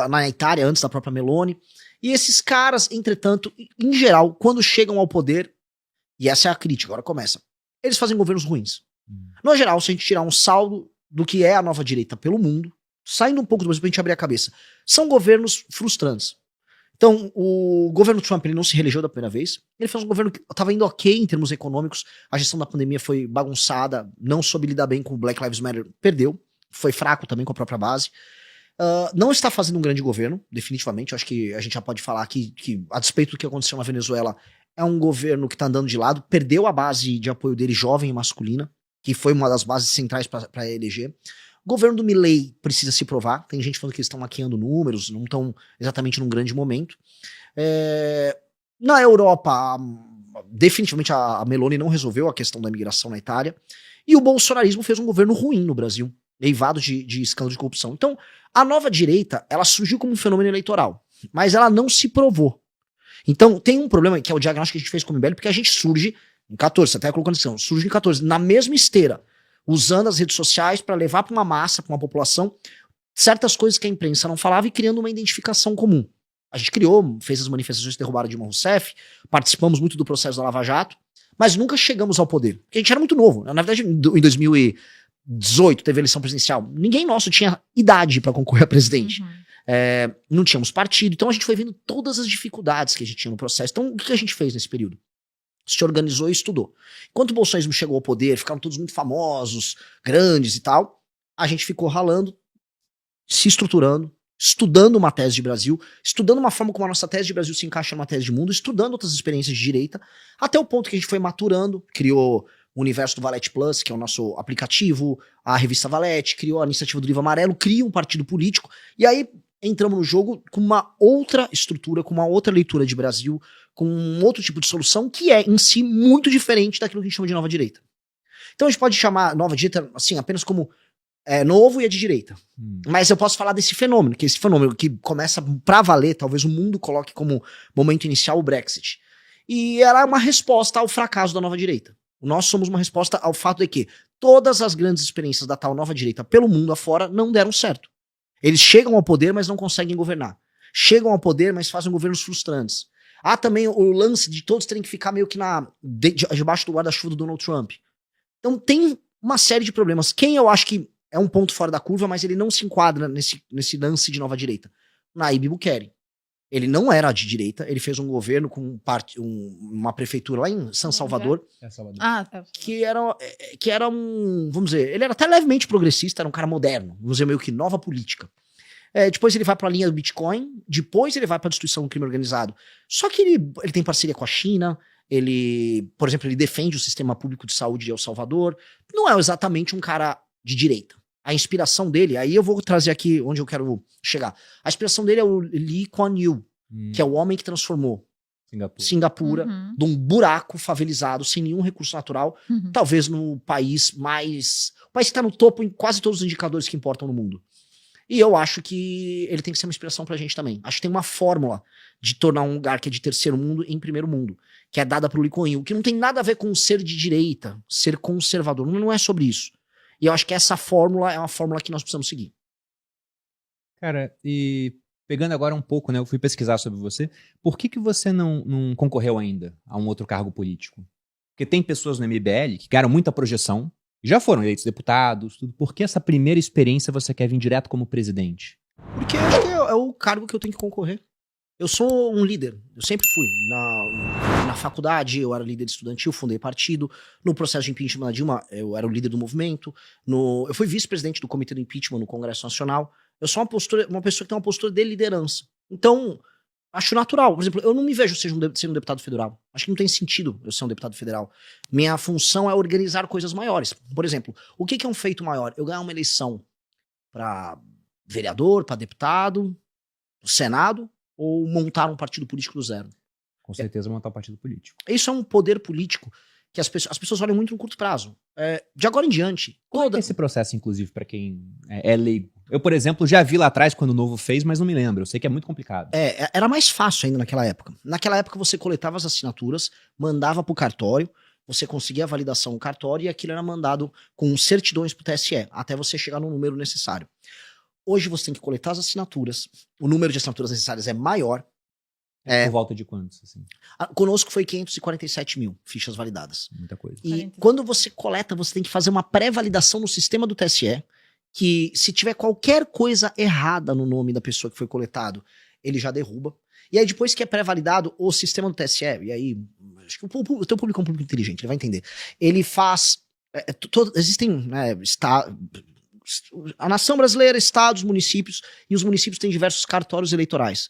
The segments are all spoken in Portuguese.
na Itália, antes da própria Meloni. E esses caras, entretanto, em geral, quando chegam ao poder, e essa é a crítica, agora começa, eles fazem governos ruins. No geral, se a gente tirar um saldo do que é a nova direita pelo mundo, saindo um pouco do Brasil pra gente abrir a cabeça, são governos frustrantes. Então, o governo Trump, ele não se reelegeu da primeira vez, ele fez um governo que estava indo ok em termos econômicos, a gestão da pandemia foi bagunçada, não soube lidar bem com o Black Lives Matter, perdeu, foi fraco também com a própria base. Não está fazendo um grande governo, definitivamente, eu acho que a gente já pode falar aqui que, a despeito do que aconteceu na Venezuela, é um governo que está andando de lado, perdeu a base de apoio dele jovem e masculina, que foi uma das bases centrais para eleger. O governo do Milei precisa se provar. Tem gente falando que eles estão maquiando números, não estão exatamente num grande momento. Na Europa, definitivamente a Meloni não resolveu a questão da imigração na Itália. E o bolsonarismo fez um governo ruim no Brasil, eivado de escândalo de corrupção. Então, a nova direita, ela surgiu como um fenômeno eleitoral, mas ela não se provou. Então, tem um problema, que é o diagnóstico que a gente fez com o MBL, porque a gente surge em 14, até colocando assim, surge em 14, na mesma esteira, usando as redes sociais para levar para uma massa, para uma população, certas coisas que a imprensa não falava e criando uma identificação comum. A gente criou, fez as manifestações que derrubaram Dilma Rousseff, participamos muito do processo da Lava Jato, mas nunca chegamos ao poder, porque a gente era muito novo. Na verdade, em 2018 teve eleição presidencial, ninguém nosso tinha idade para concorrer a presidente. Não tínhamos partido, então a gente foi vendo todas as dificuldades que a gente tinha no processo. Então, o que a gente fez nesse período? Se organizou e estudou. Enquanto o bolsonarismo chegou ao poder, ficaram todos muito famosos, grandes e tal, a gente ficou ralando, se estruturando, estudando uma tese de Brasil, estudando uma forma como a nossa tese de Brasil se encaixa numa tese de mundo, estudando outras experiências de direita, até o ponto que a gente foi maturando, criou o universo do Valete Plus, que é o nosso aplicativo, a revista Valete, criou a iniciativa do Livro Amarelo, cria um partido político, e aí entramos no jogo com uma outra estrutura, com uma outra leitura de Brasil, com um outro tipo de solução que é, em si, muito diferente daquilo que a gente chama de nova direita. Então a gente pode chamar nova direita, assim, apenas como novo e é de direita. Mas eu posso falar desse fenômeno, que é esse fenômeno que começa pra valer, talvez o mundo coloque como momento inicial o Brexit. E ela é uma resposta ao fracasso da nova direita. Nós somos uma resposta ao fato de que todas as grandes experiências da tal nova direita pelo mundo afora não deram certo. Eles chegam ao poder, mas não conseguem governar. Chegam ao poder, mas fazem governos frustrantes. Há também o lance de todos terem que ficar meio que debaixo do guarda-chuva do Donald Trump. Então tem uma série de problemas. Quem eu acho que é um ponto fora da curva, mas ele não se enquadra nesse lance de nova direita? Nayib Bukele. Ele não era de direita, ele fez um governo com uma prefeitura lá em São Salvador, que era um, vamos dizer, ele era até levemente progressista, era um cara moderno, vamos dizer, meio que nova política. Depois ele vai para a linha do Bitcoin, depois ele vai para a destruição do crime organizado. Só que ele tem parceria com a China, por exemplo, ele defende o sistema público de saúde de El Salvador, não é exatamente um cara de direita. A inspiração dele, aí eu vou trazer aqui onde eu quero chegar. A inspiração dele é o Lee Kuan Yew, que é o homem que transformou Singapura de um buraco favelizado, sem nenhum recurso natural, talvez no país mais... O país que está no topo em quase todos os indicadores que importam no mundo. E eu acho que ele tem que ser uma inspiração pra gente também. Acho que tem uma fórmula de tornar um lugar que é de terceiro mundo em primeiro mundo, que é dada pro Lee Kuan Yew, que não tem nada a ver com ser de direita, ser conservador, não é sobre isso. E eu acho que essa fórmula é uma fórmula que nós precisamos seguir. Cara, e pegando agora um pouco, né? Eu fui pesquisar sobre você. Por que você não concorreu ainda a um outro cargo político? Porque tem pessoas no MBL que ganharam muita projeção, já foram eleitos deputados, tudo. Por que essa primeira experiência você quer vir direto como presidente? Porque eu acho que é o cargo que eu tenho que concorrer. Eu sou um líder, eu sempre fui. Na faculdade eu era líder estudantil, fundei partido. No processo de impeachment da Dilma, eu era o líder do movimento. Eu fui vice-presidente do comitê do impeachment no Congresso Nacional. Eu sou uma pessoa que tem uma postura de liderança. Então, acho natural. Por exemplo, eu não me vejo sendo um deputado federal. Acho que não tem sentido eu ser um deputado federal. Minha função é organizar coisas maiores. Por exemplo, o que é um feito maior? Eu ganhar uma eleição para vereador, para deputado, no Senado, ou montar um partido político do zero. Com certeza montar um partido político. Isso é um poder político que as pessoas olham muito no curto prazo. De agora em diante. Como é esse processo, inclusive, para quem é leigo? Eu, por exemplo, já vi lá atrás quando o Novo fez, mas não me lembro. Eu sei que é muito complicado. Era mais fácil ainda naquela época. Naquela época você coletava as assinaturas, mandava pro cartório, você conseguia a validação no cartório e aquilo era mandado com certidões pro TSE, até você chegar no número necessário. Hoje você tem que coletar as assinaturas. O número de assinaturas necessárias é maior. Por volta de quantos, assim? Conosco foi 547 mil fichas validadas. Muita coisa. E 40. quando você coleta, você tem que fazer uma pré-validação no sistema do TSE, que se tiver qualquer coisa errada no nome da pessoa que foi coletado, ele já derruba. E aí depois que é pré-validado, o sistema do TSE, e aí, acho que o teu público é um público inteligente, ele vai entender. Ele faz... existem, né, a nação brasileira, estados, municípios, e os municípios têm diversos cartórios eleitorais.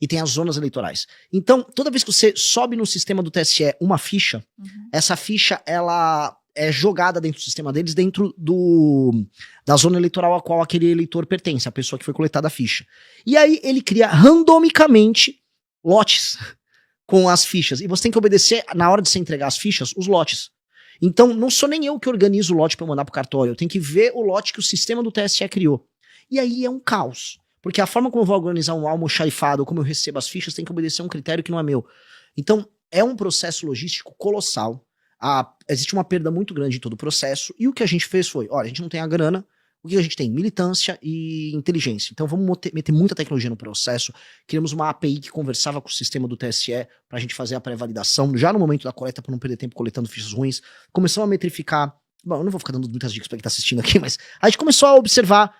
E tem as zonas eleitorais. Então, toda vez que você sobe no sistema do TSE uma ficha, essa ficha, ela é jogada dentro do sistema deles, dentro da zona eleitoral a qual aquele eleitor pertence, a pessoa que foi coletada a ficha. E aí ele cria randomicamente lotes com as fichas. E você tem que obedecer, na hora de você entregar as fichas, os lotes. Então, não sou nem eu que organizo o lote para mandar pro cartório. Eu tenho que ver o lote que o sistema do TSE criou. E aí é um caos. Porque a forma como eu vou organizar um almoxarifado, ou como eu recebo as fichas, tem que obedecer a um critério que não é meu. Então, é um processo logístico colossal. Existe uma perda muito grande em todo o processo. E o que a gente fez foi, olha, a gente não tem a grana, o que a gente tem? Militância e inteligência. Então vamos meter muita tecnologia no processo. Criamos uma API que conversava com o sistema do TSE pra gente fazer a pré-validação, já no momento da coleta, pra não perder tempo coletando fichas ruins. Começamos a metrificar... Bom, eu não vou ficar dando muitas dicas pra quem tá assistindo aqui, mas a gente começou a observar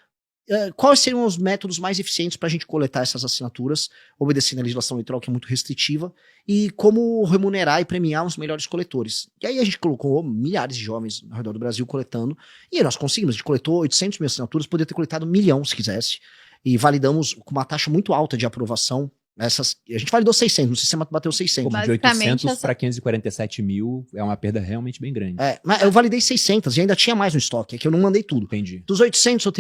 quais seriam os métodos mais eficientes para a gente coletar essas assinaturas, obedecendo a legislação eleitoral, que é muito restritiva, e como remunerar e premiar os melhores coletores. E aí a gente colocou milhares de jovens ao redor do Brasil coletando, e aí nós conseguimos, a gente coletou 800 mil assinaturas, poderia ter coletado 1 milhão se quisesse, e validamos com uma taxa muito alta de aprovação. A gente validou 600, no sistema bateu 600. Como de 800 para 547 mil é uma perda realmente bem grande. Mas eu validei 600 e ainda tinha mais no estoque, é que eu não mandei tudo. Entendi. Dos 800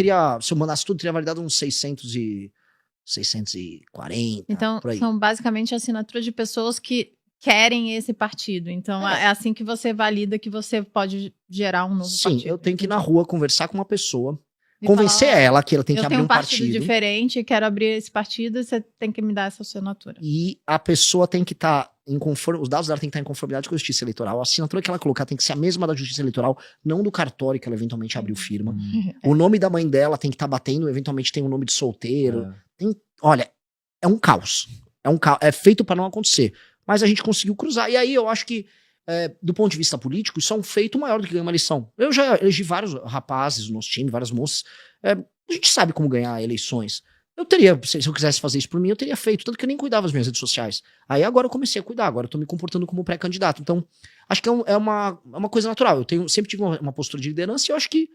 se eu mandasse tudo, eu teria validado uns 640. Então, por aí. são basicamente assinaturas de pessoas que querem esse partido. Então, é assim que você valida que você pode gerar um novo partido. Sim, eu tenho que ir na rua conversar com uma pessoa, E convencer falar, ela que ela tem que eu abrir tenho um partido. diferente, quero abrir esse partido, e você tem que me dar essa assinatura. E a pessoa tem que estar em conformidade, os dados dela tem que estar em conformidade com a Justiça Eleitoral. A assinatura que ela colocar tem que ser a mesma da Justiça Eleitoral, não do cartório que ela eventualmente abriu firma. O nome da mãe dela tem que estar batendo, eventualmente tem um nome de solteiro. Olha, é um caos. É feito para não acontecer. Mas a gente conseguiu cruzar. E aí eu acho que, do ponto de vista político, isso é um feito maior do que ganhar uma eleição. Eu já elegi vários rapazes no nosso time, várias moças. A gente sabe como ganhar eleições. Eu teria, se eu quisesse fazer isso por mim, eu teria feito, tanto que eu nem cuidava das minhas redes sociais. Aí agora eu comecei a cuidar, agora eu tô me comportando como pré-candidato. Então, acho que é uma coisa natural. Eu sempre tive uma postura de liderança e eu acho que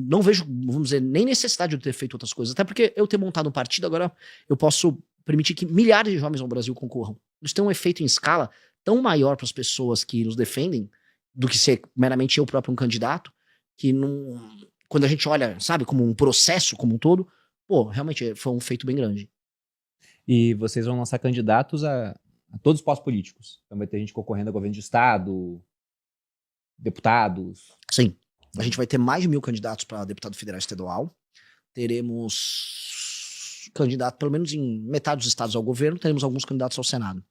não vejo, vamos dizer, nem necessidade de eu ter feito outras coisas. Até porque eu ter montado um partido, agora eu posso permitir que milhares de jovens no Brasil concorram. Isso tem um efeito em escala tão maior para as pessoas que nos defendem do que ser meramente eu próprio um candidato, que não, quando a gente olha, sabe, como um processo como um todo, realmente foi um feito bem grande. E vocês vão lançar candidatos a todos os postos políticos. Então vai ter gente concorrendo a governo de estado, deputados. Sim. A gente vai ter mais de 1.000 candidatos para deputado federal e estadual. Teremos candidato, pelo menos em metade dos estados ao governo, teremos alguns candidatos ao Senado.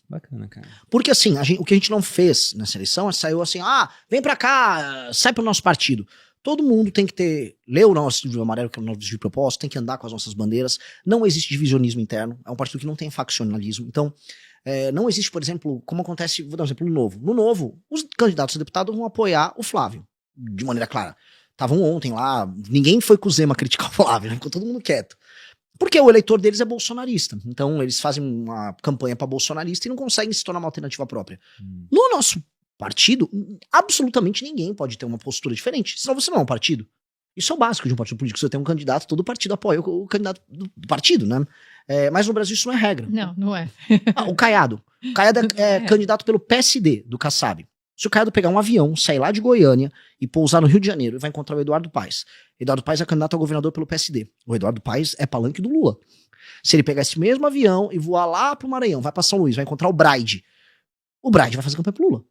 Bacana, cara. Porque assim, o que a gente não fez nessa eleição, saiu assim, vem pra cá, sai pro nosso partido. Todo mundo tem que ler o nosso livro amarelo, que é o nosso livro de propósito, tem que andar com as nossas bandeiras. Não existe divisionismo interno, é um partido que não tem faccionalismo. Então, não existe, por exemplo, como acontece, vou dar um exemplo no Novo. No Novo, os candidatos a deputado vão apoiar o Flávio, de maneira clara. Estavam ontem lá, ninguém foi com o Zema criticar o Flávio, né? Ficou todo mundo quieto. Porque o eleitor deles é bolsonarista. Então, eles fazem uma campanha para bolsonarista e não conseguem se tornar uma alternativa própria. No nosso partido, absolutamente ninguém pode ter uma postura diferente, senão você não é um partido. Isso é o básico de um partido político. Você tem um candidato, todo partido apoia o candidato do partido, né? Mas no Brasil isso não é regra. Não é. O Caiado. O Caiado é candidato pelo PSD, do Kassab. Se o Caiado pegar um avião, sair lá de Goiânia e pousar no Rio de Janeiro, ele vai encontrar o Eduardo Paes. Eduardo Paes é candidato a governador pelo PSD. O Eduardo Paes é palanque do Lula. Se ele pegar esse mesmo avião e voar lá pro Maranhão, vai pra São Luís, vai encontrar o Braide. O Braide vai fazer campanha pro Lula.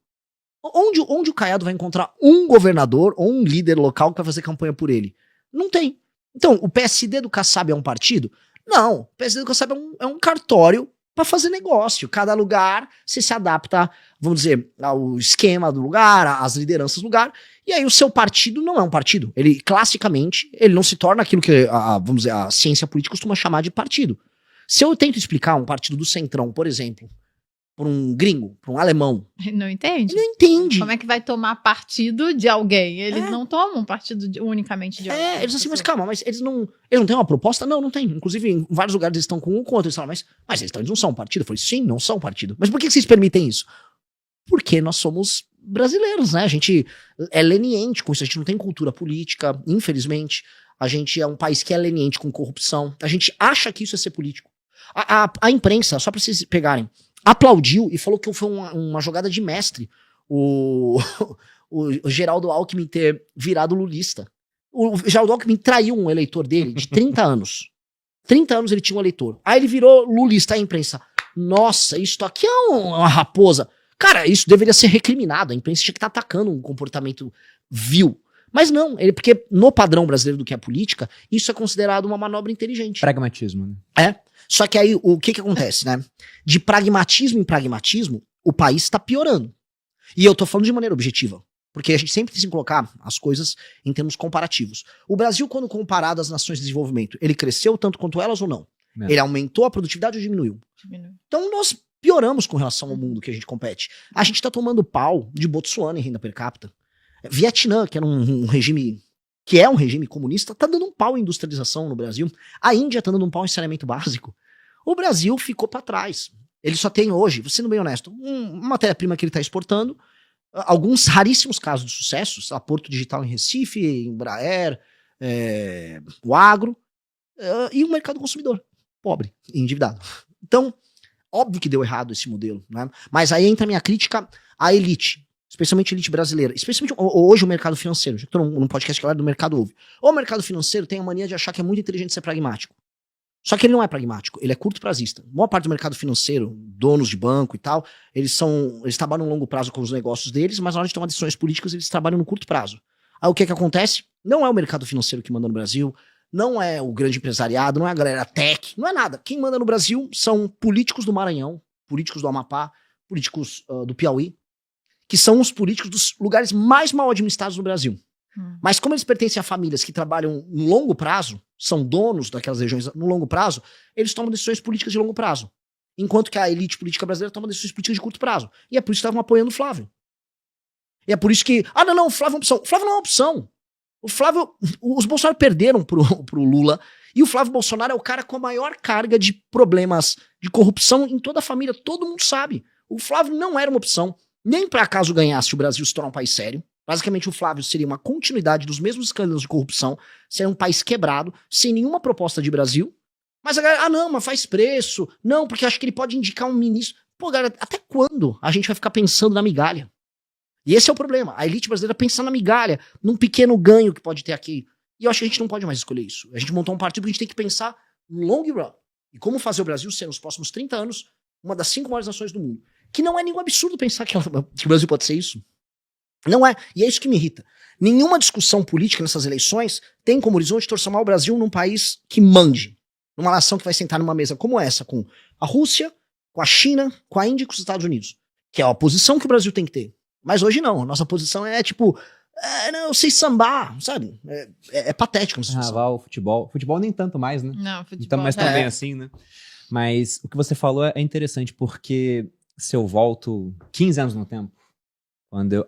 Onde o Caiado vai encontrar um governador ou um líder local que vai fazer campanha por ele? Não tem. Então, o PSD do Kassab é um partido? Não. O PSD do Kassab é um cartório para fazer negócio. Cada lugar você se adapta, vamos dizer, ao esquema do lugar, às lideranças do lugar. E aí o seu partido não é um partido. Ele, classicamente, ele não se torna aquilo que, vamos dizer, a ciência política costuma chamar de partido. Se eu tento explicar um partido do Centrão, por exemplo, para um gringo, para um alemão, Não entende? ele não entende. Como é que vai tomar partido de alguém? Eles não tomam partido unicamente de alguém. Eles assim, mas calma, mas eles não têm uma proposta? Não, não tem. Inclusive, em vários lugares eles estão com um contra. Eles falam, eles não são um partido? Eu falei, sim, não são um partido. Mas por que vocês permitem isso? Porque nós somos brasileiros, né? A gente é leniente com isso, a gente não tem cultura política, infelizmente. A gente é um país que é leniente com corrupção. A gente acha que isso é ser político. A imprensa, só pra vocês pegarem, aplaudiu e falou que foi uma jogada de mestre o Geraldo Alckmin ter virado lulista. O Geraldo Alckmin traiu um eleitor dele de 30 anos. 30 anos ele tinha um eleitor. Aí ele virou lulista, a imprensa. Nossa, isso aqui é uma raposa. Cara, isso deveria ser recriminado. A imprensa tinha que estar atacando um comportamento vil. Mas não, porque no padrão brasileiro do que é política, isso é considerado uma manobra inteligente. Pragmatismo, né? Só que aí, o que acontece, né? De pragmatismo em pragmatismo, o país está piorando. E eu tô falando de maneira objetiva. Porque a gente sempre tem que colocar as coisas em termos comparativos. O Brasil, quando comparado às nações de desenvolvimento, ele cresceu tanto quanto elas ou não? Ele aumentou a produtividade ou diminuiu? Então nós pioramos com relação ao mundo que a gente compete. A gente tá tomando pau de Botsuana em renda per capita. Vietnã, que era um regime... que é um regime comunista, tá dando um pau em industrialização no Brasil. A Índia tá dando um pau em saneamento básico. O Brasil ficou para trás. Ele só tem hoje, sendo bem honesto, uma matéria-prima que ele tá exportando, alguns raríssimos casos de sucesso, a Porto Digital em Recife, Embraer, o agro, e o mercado consumidor, pobre e endividado. Então, óbvio que deu errado esse modelo, né? Mas aí entra a minha crítica à elite, especialmente a elite brasileira, especialmente hoje o mercado financeiro, já que eu num podcast que eu do mercado ouve. O mercado financeiro tem a mania de achar que é muito inteligente ser pragmático. Só que ele não é pragmático, ele é curto prazista. A maior parte do mercado financeiro, donos de banco e tal, eles trabalham no longo prazo com os negócios deles, mas na hora de tomar decisões políticas eles trabalham no curto prazo. Aí o que acontece? Não é o mercado financeiro que manda no Brasil, não é o grande empresariado, não é a galera tech, não é nada. Quem manda no Brasil são políticos do Maranhão, políticos do Amapá, políticos do Piauí, que são os políticos dos lugares mais mal administrados no Brasil. Mas como eles pertencem a famílias que trabalham no longo prazo, são donos daquelas regiões no longo prazo, eles tomam decisões políticas de longo prazo. Enquanto que a elite política brasileira toma decisões políticas de curto prazo. E é por isso que estavam apoiando o Flávio. E é por isso que... não, o Flávio é uma opção. O Flávio não é uma opção. O Flávio... Os Bolsonaro perderam pro Lula. E o Flávio Bolsonaro é o cara com a maior carga de problemas de corrupção em toda a família. Todo mundo sabe. O Flávio não era uma opção. Nem para caso ganhasse o Brasil se tornar um país sério. Basicamente, o Flávio seria uma continuidade dos mesmos escândalos de corrupção, seria um país quebrado, sem nenhuma proposta de Brasil. Mas a galera, não, mas faz preço. Não, porque acho que ele pode indicar um ministro. Pô, galera, até quando a gente vai ficar pensando na migalha? E esse é o problema. A elite brasileira pensa na migalha, num pequeno ganho que pode ter aqui. E eu acho que a gente não pode mais escolher isso. A gente montou um partido que a gente tem que pensar no long run. E como fazer o Brasil ser, nos próximos 30 anos, uma das 5 maiores nações do mundo. Que não é nenhum absurdo pensar que o Brasil pode ser isso. Não é. E é isso que me irrita. Nenhuma discussão política nessas eleições tem como horizonte transformar o Brasil num país que mande. Numa nação que vai sentar numa mesa como essa, com a Rússia, com a China, com a Índia e com os Estados Unidos. Que é a posição que o Brasil tem que ter. Mas hoje não. Nossa posição é tipo... não, eu sei sambar, sabe? É patético. Carnaval, futebol. Futebol nem tanto mais, né? Não, futebol. Então, mas também assim, né? Mas o que você falou é interessante, porque se eu volto 15 anos no tempo,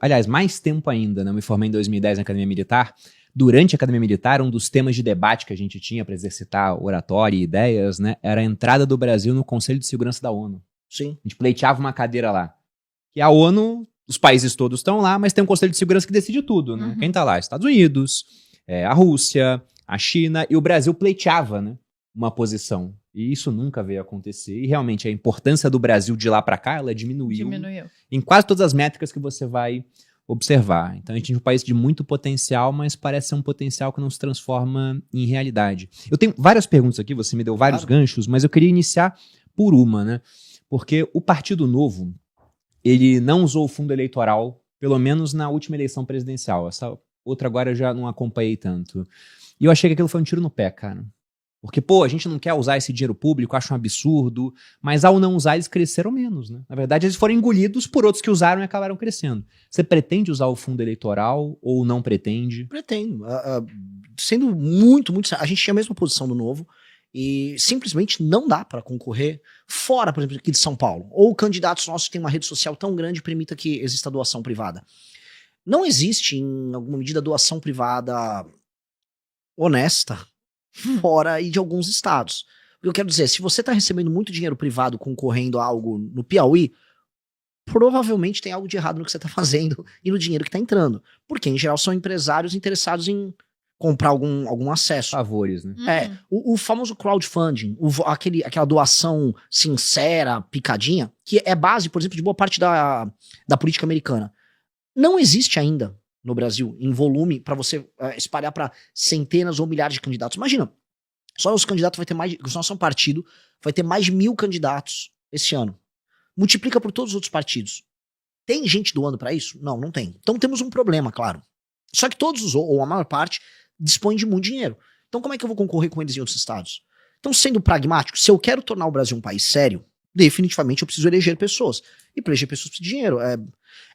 aliás, mais tempo ainda, né? Eu me formei em 2010 na Academia Militar. Durante a Academia Militar, um dos temas de debate que a gente tinha para exercitar oratória e ideias, né, era a entrada do Brasil no Conselho de Segurança da ONU. Sim. A gente pleiteava uma cadeira lá. E a ONU, os países todos estão lá, mas tem um Conselho de Segurança que decide tudo, né? Quem tá lá? Estados Unidos, a Rússia, a China, e o Brasil pleiteava, né, uma posição. E isso nunca veio a acontecer. E realmente a importância do Brasil de lá para cá, ela diminuiu em quase todas as métricas que você vai observar. Então a gente é um país de muito potencial, mas parece ser um potencial que não se transforma em realidade. Eu tenho várias perguntas aqui, você me deu vários ganchos, mas eu queria iniciar por uma, né? Porque o Partido Novo, ele não usou o fundo eleitoral, pelo menos na última eleição presidencial. Essa outra agora eu já não acompanhei tanto. E eu achei que aquilo foi um tiro no pé, cara. Porque, pô, a gente não quer usar esse dinheiro público, acho um absurdo, mas ao não usar, eles cresceram menos, né? Na verdade, eles foram engolidos por outros que usaram e acabaram crescendo. Você pretende usar o fundo eleitoral ou não pretende? Pretendo. Sendo muito, muito sério, a gente tinha a mesma posição do Novo e simplesmente não dá para concorrer fora, por exemplo, aqui de São Paulo. Ou candidatos nossos que têm uma rede social tão grande que permita que exista doação privada. Não existe, em alguma medida, doação privada honesta fora aí de alguns estados. O que eu quero dizer, se você está recebendo muito dinheiro privado concorrendo a algo no Piauí, provavelmente tem algo de errado no que você está fazendo e no dinheiro que está entrando. Porque, em geral, são empresários interessados em comprar algum acesso. Favores, né? O famoso crowdfunding, aquela doação sincera, picadinha, que é base, por exemplo, de boa parte da política americana. Não existe ainda no Brasil em volume para você espalhar para centenas ou milhares de candidatos. Imagina, só os candidatos vai ter mais, o nosso partido vai ter mais de 1.000 candidatos esse ano. Multiplica por todos os outros partidos. Tem gente doando para isso? Não, não tem. Então temos um problema, claro. Só que todos, ou a maior parte, dispõem de muito dinheiro. Então como é que eu vou concorrer com eles em outros estados? Então, sendo pragmático, se eu quero tornar o Brasil um país sério, definitivamente eu preciso eleger pessoas. E para eleger pessoas precisa de dinheiro.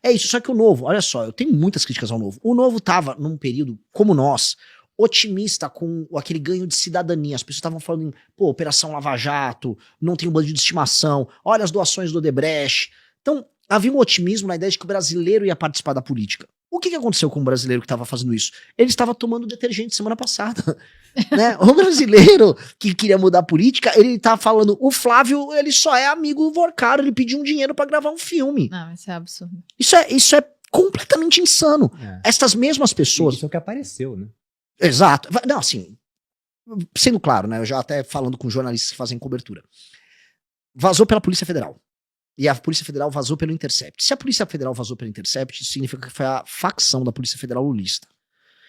É isso, só que o Novo, olha só, eu tenho muitas críticas ao Novo. O Novo tava num período, como nós, otimista com aquele ganho de cidadania. As pessoas estavam falando em, pô, Operação Lava Jato, não tem um bandido de estimação, olha as doações do Odebrecht. Então, havia um otimismo na ideia de que o brasileiro ia participar da política. O que aconteceu com o brasileiro que estava fazendo isso? Ele estava tomando detergente semana passada. Né? O brasileiro que queria mudar a política, ele tá falando, o Flávio, ele só é amigo do Vorcaro, ele pediu um dinheiro para gravar um filme. Não, isso é absurdo. Isso é completamente insano. Estas mesmas pessoas... Isso é o que apareceu, né? Exato. Não, assim, sendo claro, né? Eu já até falando com jornalistas que fazem cobertura. Vazou pela Polícia Federal. E a Polícia Federal vazou pelo Intercept. Se a Polícia Federal vazou pelo Intercept, isso significa que foi a facção da Polícia Federal lulista.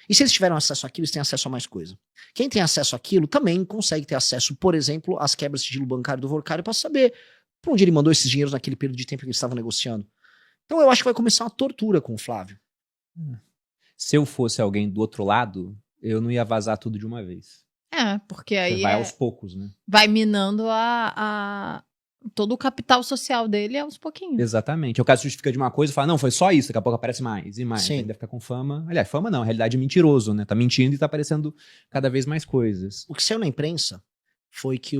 E se eles tiveram acesso àquilo, eles têm acesso a mais coisa. Quem tem acesso àquilo também consegue ter acesso, por exemplo, às quebras de sigilo bancário do Vorcário para saber para onde ele mandou esses dinheiros naquele período de tempo que eles estavam negociando. Então eu acho que vai começar uma tortura com o Flávio. Se eu fosse alguém do outro lado, eu não ia vazar tudo de uma vez. Porque aí Você vai aos poucos, né? vai minando todo o capital social dele aos pouquinhos. Exatamente. O caso justifica de uma coisa e fala, não, foi só isso, daqui a pouco aparece mais e mais. Sim. Ainda fica com fama. Aliás, fama não, a realidade é mentiroso, né? Tá mentindo e tá aparecendo cada vez mais coisas. O que saiu na imprensa foi que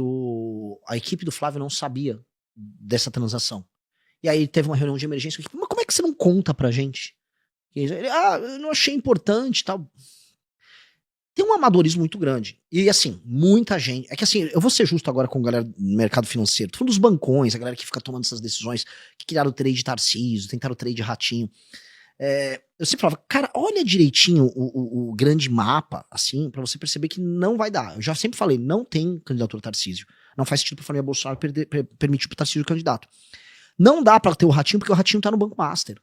a equipe do Flávio não sabia dessa transação. E aí teve uma reunião de emergência. Mas como é que você não conta pra gente? Ele, eu não achei importante e tal. Tem um amadorismo muito grande. E assim, muita gente... É que assim, eu vou ser justo agora com a galera do mercado financeiro. Tô falando dos bancões, a galera que fica tomando essas decisões, que criaram o trade Tarcísio, tentaram o trade Ratinho. Eu sempre falava, cara, olha direitinho o grande mapa, assim, pra você perceber que não vai dar. Eu já sempre falei, não tem candidatura Tarcísio. Não faz sentido pra família Bolsonaro permitir pro Tarcísio candidato. Não dá pra ter o Ratinho, porque o Ratinho tá no Banco Master.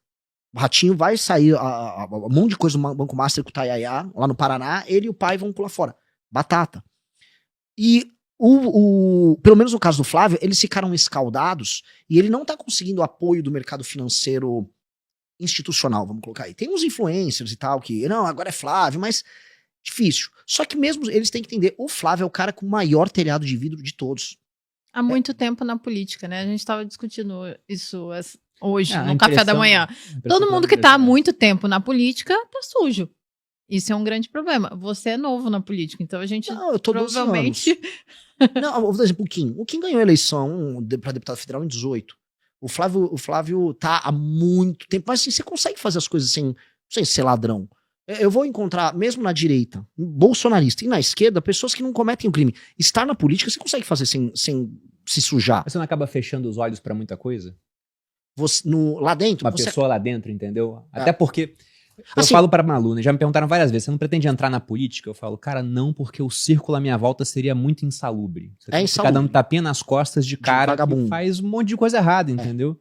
O Ratinho vai sair um monte de coisa do Banco Master com o Tayaya, lá no Paraná, ele e o pai vão pular fora. Batata. E pelo menos no caso do Flávio, eles ficaram escaldados e ele não tá conseguindo apoio do mercado financeiro institucional, vamos colocar aí. Tem uns influencers e tal que, não, agora é Flávio, mas difícil. Só que mesmo eles têm que entender, o Flávio é o cara com o maior telhado de vidro de todos. Há muito tempo na política, né? A gente estava discutindo isso hoje, no café da manhã. Todo mundo que está há muito tempo na política tá sujo. Isso é um grande problema. Você é novo na política, então a gente eu tô provavelmente... Não, vou dar exemplo, o Kim. O Kim ganhou a eleição para deputado federal em 18. O Flávio tá há muito tempo, mas assim, você consegue fazer as coisas sem ser ladrão. Eu vou encontrar, mesmo na direita, bolsonarista, e na esquerda, pessoas que não cometem o crime. Estar na política, você consegue fazer sem se sujar. Você não acaba fechando os olhos pra muita coisa? Lá dentro... Uma pessoa lá dentro, entendeu? Até porque... Eu Assim, falo pra Malu, né? Já me perguntaram várias vezes, você não pretende entrar na política? Eu falo, cara, não, porque o círculo à minha volta seria muito insalubre. Você tem que ficar dando tapinha nas costas de cara vagabundo. Que faz um monte de coisa errada, entendeu?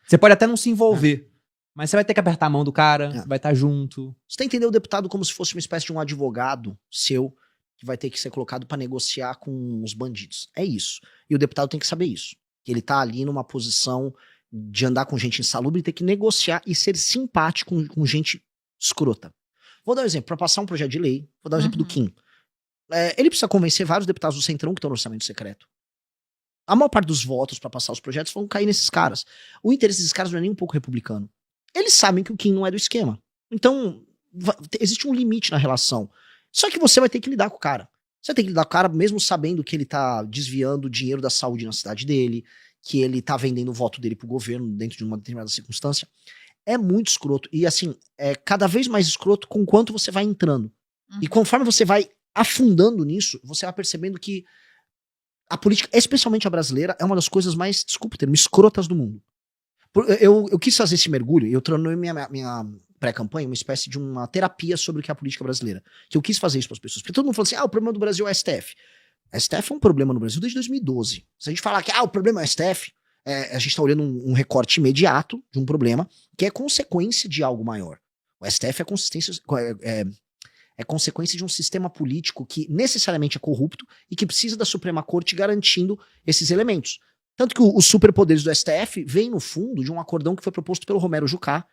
Você pode até não se envolver, mas você vai ter que apertar a mão do cara, vai estar junto. Você tem que entender o deputado como se fosse uma espécie de um advogado seu, que vai ter que ser colocado pra negociar com os bandidos. É isso. E o deputado tem que saber isso. Que ele tá ali numa posição de andar com gente insalubre e ter que negociar e ser simpático com gente escrota. Vou dar um exemplo. Para passar um projeto de lei, vou dar um exemplo do Kim. ele precisa convencer vários deputados do Centrão que estão no orçamento secreto. A maior parte dos votos para passar os projetos vão cair nesses caras. O interesse desses caras não é nem um pouco republicano. Eles sabem que o Kim não é do esquema. Então, existe um limite na relação. Só que você vai ter que lidar com o cara. Você tem que lidar com o cara mesmo sabendo que ele tá desviando o dinheiro da saúde na cidade dele, que ele tá vendendo o voto dele pro governo dentro de uma determinada circunstância. É muito escroto. E assim, é cada vez mais escroto com quanto você vai entrando. E conforme você vai afundando nisso, você vai percebendo que a política, especialmente a brasileira, é uma das coisas mais, desculpa o termo, escrotas do mundo. Eu quis fazer esse mergulho, eu tornei minha pré-campanha uma espécie de uma terapia sobre o que é a política brasileira. Que eu quis fazer isso para as pessoas. Porque todo mundo fala assim, o problema do Brasil é o STF. A STF é um problema no Brasil desde 2012. Se a gente falar que o problema é o STF, a gente está olhando um recorte imediato de um problema que é consequência de algo maior. O STF é consequência de um sistema político que necessariamente é corrupto e que precisa da Suprema Corte garantindo esses elementos. Tanto que os superpoderes do STF vêm, no fundo, de um acordão que foi proposto pelo Romero Jucá,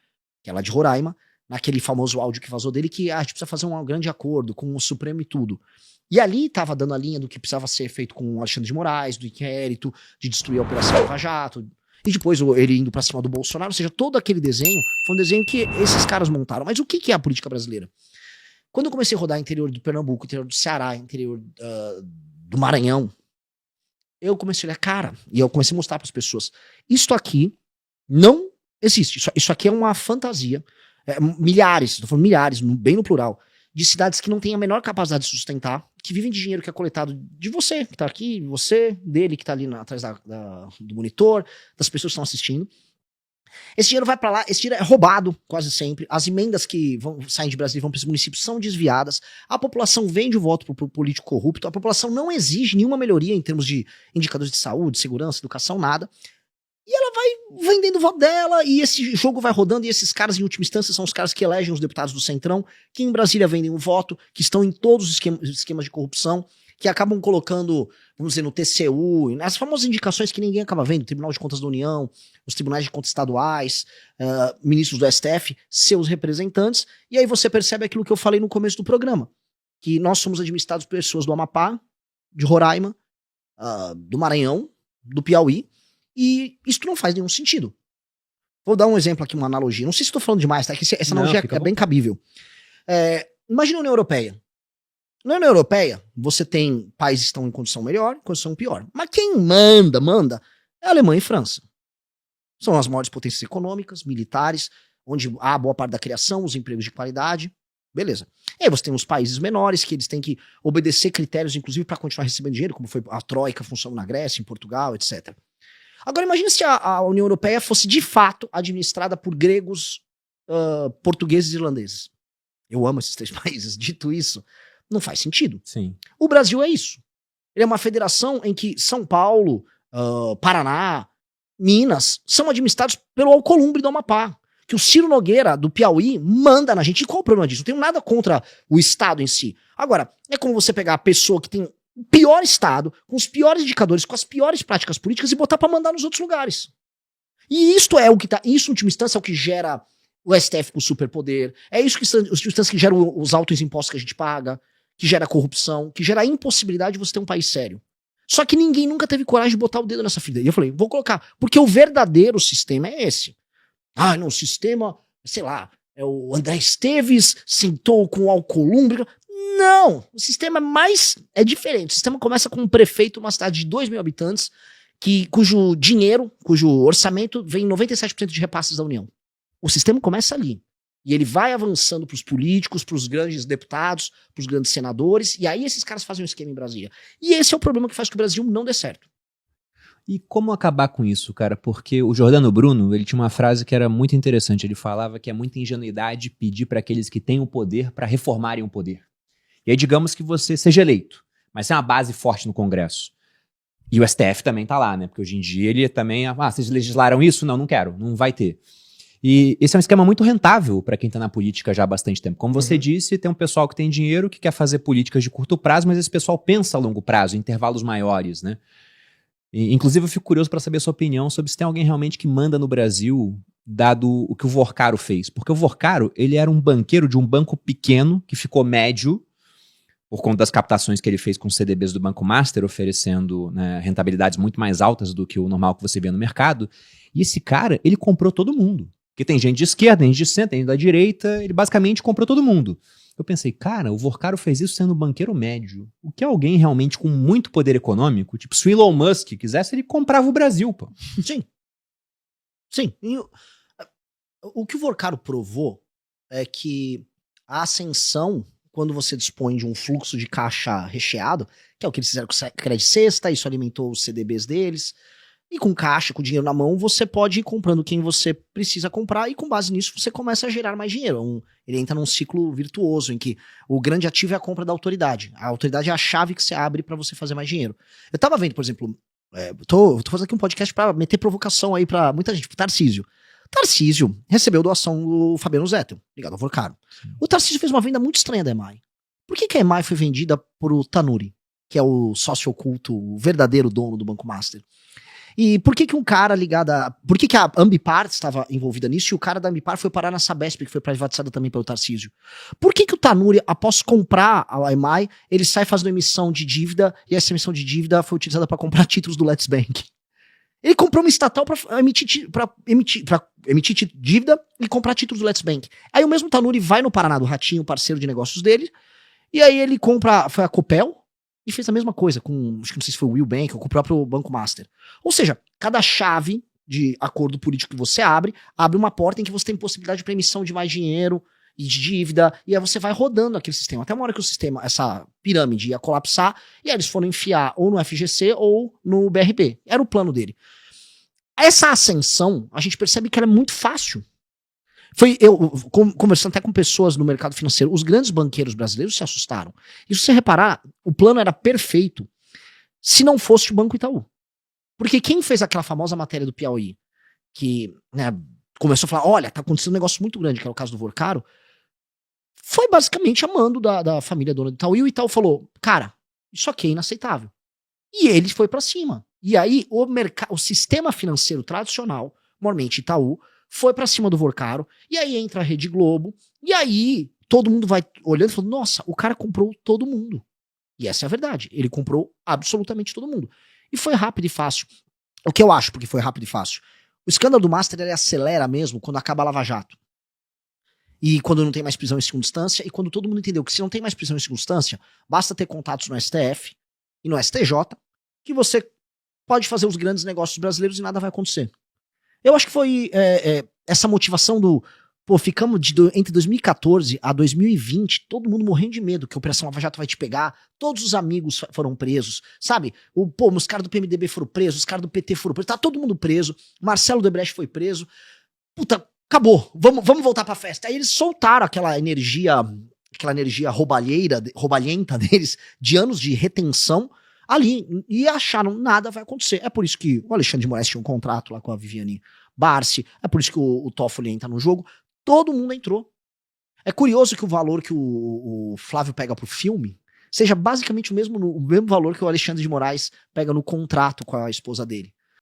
que é lá de Roraima, naquele famoso áudio que vazou dele, que a gente precisa fazer um grande acordo com o Supremo e tudo. E ali estava dando a linha do que precisava ser feito com o Alexandre de Moraes, do inquérito, de destruir a Operação Lava Jato, e depois ele indo pra cima do Bolsonaro, ou seja, todo aquele desenho foi um desenho que esses caras montaram. Mas o que é a política brasileira? Quando eu comecei a rodar interior do Pernambuco, interior do Ceará, interior do Maranhão, eu comecei a olhar, cara, e eu comecei a mostrar para as pessoas, isto aqui não existe, isso aqui é uma fantasia, milhares, estou falando milhares, bem no plural, de cidades que não têm a menor capacidade de sustentar, que vivem de dinheiro que é coletado de você, que está aqui, você, dele que está ali atrás do monitor, das pessoas que estão assistindo. Esse dinheiro vai para lá, esse dinheiro é roubado quase sempre, as emendas que saem de Brasília e vão para esses municípios são desviadas, a população vende o voto pro político corrupto, a população não exige nenhuma melhoria em termos de indicadores de saúde, segurança, educação, nada, e ela vai vendendo o voto dela, e esse jogo vai rodando, e esses caras em última instância são os caras que elegem os deputados do Centrão, que em Brasília vendem o voto, que estão em todos os esquemas de corrupção, que acabam colocando, vamos dizer, no TCU, as famosas indicações que ninguém acaba vendo, Tribunal de Contas da União, os tribunais de contas estaduais, ministros do STF, seus representantes, e aí você percebe aquilo que eu falei no começo do programa, que nós somos administrados por pessoas do Amapá, de Roraima, do Maranhão, do Piauí, e isso não faz nenhum sentido. Vou dar um exemplo aqui, uma analogia, não sei se estou falando demais, tá? Que essa analogia é bem cabível. Imagina a União Europeia. Na União Europeia, você tem países que estão em condição melhor, em condição pior. Mas quem manda, é a Alemanha e França. São as maiores potências econômicas, militares, onde há boa parte da criação, os empregos de qualidade. Beleza. E aí você tem os países menores, que eles têm que obedecer critérios, inclusive, para continuar recebendo dinheiro, como foi a Troika funcionando na Grécia, em Portugal, etc. Agora imagina se a União Europeia fosse, de fato, administrada por gregos, portugueses e irlandeses. Eu amo esses três países. Dito isso, não faz sentido. Sim. O Brasil é isso. Ele é uma federação em que São Paulo, Paraná, Minas são administrados pelo Alcolumbre do Amapá. Que o Ciro Nogueira, do Piauí, manda na gente. E qual é o problema disso? Não tenho nada contra o Estado em si. Agora, é como você pegar a pessoa que tem o pior Estado, com os piores indicadores, com as piores práticas políticas e botar pra mandar nos outros lugares. E isto é o que tá. Isso, em última instância, é o que gera o STF com superpoder. É isso que que geram os altos impostos que a gente paga, que gera corrupção, que gera a impossibilidade de você ter um país sério. Só que ninguém nunca teve coragem de botar o dedo nessa ferida. E eu falei, vou colocar, porque o verdadeiro sistema é esse. Não, o sistema, sei lá, o André Esteves sentou com o Alcolumbre. Não, o sistema é diferente. O sistema começa com um prefeito, uma cidade de 2 mil habitantes, cujo dinheiro, cujo orçamento vem 97% de repasses da União. O sistema começa ali. E ele vai avançando para os políticos, para os grandes deputados, para os grandes senadores, e aí esses caras fazem um esquema em Brasília. E esse é o problema que faz que o Brasil não dê certo. E como acabar com isso, cara? Porque o Giordano Bruno, ele tinha uma frase que era muito interessante. Ele falava que é muita ingenuidade pedir para aqueles que têm o poder para reformarem o poder. E aí digamos que você seja eleito, mas tem uma base forte no Congresso. E o STF também tá lá, né? Porque hoje em dia ele também... vocês legislaram isso? Não quero. Não vai ter. E esse é um esquema muito rentável para quem está na política já há bastante tempo. Como você disse, tem um pessoal que tem dinheiro, que quer fazer políticas de curto prazo, mas esse pessoal pensa a longo prazo, em intervalos maiores, né? E, inclusive, eu fico curioso para saber a sua opinião sobre se tem alguém realmente que manda no Brasil, dado o que o Vorcaro fez. Porque o Vorcaro, ele era um banqueiro de um banco pequeno, que ficou médio, por conta das captações que ele fez com os CDBs do Banco Master, oferecendo, né, rentabilidades muito mais altas do que o normal que você vê no mercado. E esse cara, ele comprou todo mundo. Porque tem gente de esquerda, tem gente de centro, tem gente da direita, ele basicamente comprou todo mundo. Eu pensei, cara, o Vorcaro fez isso sendo um banqueiro médio. O que alguém realmente com muito poder econômico, tipo se o Elon Musk quisesse, ele comprava o Brasil, pô. Sim. Sim. O que o Vorcaro provou é que a ascensão, quando você dispõe de um fluxo de caixa recheado, que é o que eles fizeram com o Credit Sexta, isso alimentou os CDBs deles, e com caixa, com dinheiro na mão, você pode ir comprando quem você precisa comprar e com base nisso você começa a gerar mais dinheiro. Ele entra num ciclo virtuoso em que o grande ativo é a compra da autoridade. A autoridade é a chave que você abre para você fazer mais dinheiro. Eu tava vendo, por exemplo, tô fazendo aqui um podcast para meter provocação aí para muita gente, pro Tarcísio. Tarcísio recebeu doação do Fabiano Zettel, ligado ao Vorcaro. O Tarcísio fez uma venda muito estranha da EMAI. Por que a EMAI foi vendida por Tanuri, que é o sócio oculto, o verdadeiro dono do Banco Master? E por que um cara ligado a... Por que a Ambipar estava envolvida nisso e o cara da Ambipar foi parar na Sabesp, que foi privatizada também pelo Tarcísio? Por que o Tanuri, após comprar a EMAI, ele sai fazendo emissão de dívida e essa emissão de dívida foi utilizada para comprar títulos do Let's Bank? Ele comprou uma estatal para emitir dívida e comprar títulos do Let's Bank. Aí o mesmo Tanuri vai no Paraná do Ratinho, parceiro de negócios dele, e aí ele compra, foi a Copel, e fez a mesma coisa com, acho que não sei se foi o Will Bank ou com o próprio Banco Master. Ou seja, cada chave de acordo político que você abre uma porta em que você tem possibilidade para emissão de mais dinheiro e de dívida, e aí você vai rodando aquele sistema. Até uma hora que o sistema, essa pirâmide ia colapsar, e aí eles foram enfiar ou no FGC ou no BRB. Era o plano dele. Essa ascensão, a gente percebe que ela é muito fácil. Foi eu conversando até com pessoas no mercado financeiro, os grandes banqueiros brasileiros se assustaram. E se você reparar, o plano era perfeito se não fosse o Banco Itaú. Porque quem fez aquela famosa matéria do Piauí, que, né, começou a falar, olha, tá acontecendo um negócio muito grande, que era o caso do Vorcaro, foi basicamente a mando da família dona do Itaú. E o Itaú falou, cara, isso aqui é inaceitável. E ele foi pra cima. E aí o sistema financeiro tradicional, normalmente Itaú, foi pra cima do Vorcaro, e aí entra a Rede Globo, e aí todo mundo vai olhando e falando, nossa, o cara comprou todo mundo. E essa é a verdade, ele comprou absolutamente todo mundo. E foi rápido e fácil. O que eu acho, porque foi rápido e fácil. O escândalo do Master, ele acelera mesmo quando acaba a Lava Jato. E quando não tem mais prisão em segunda instância, e quando todo mundo entendeu que se não tem mais prisão em segunda instância, basta ter contatos no STF e no STJ, que você pode fazer os grandes negócios brasileiros e nada vai acontecer. Eu acho que foi essa motivação do... Pô, ficamos entre 2014 a 2020, todo mundo morrendo de medo que a Operação Lava Jato vai te pegar, todos os amigos foram presos, sabe? Os caras do PMDB foram presos, os caras do PT foram presos, tá todo mundo preso, Marcelo Debrecht foi preso. Puta, acabou, vamos voltar pra festa. Aí eles soltaram aquela energia roubalhenta deles, de anos de retenção, ali, e acharam nada vai acontecer. É por isso que o Alexandre de Moraes tinha um contrato lá com a Viviane Barsi, é por isso que o Toffoli entra no jogo, todo mundo entrou. É curioso que o valor que o Flávio pega pro filme seja basicamente o mesmo valor que o Alexandre de Moraes pega no contrato com a esposa dele.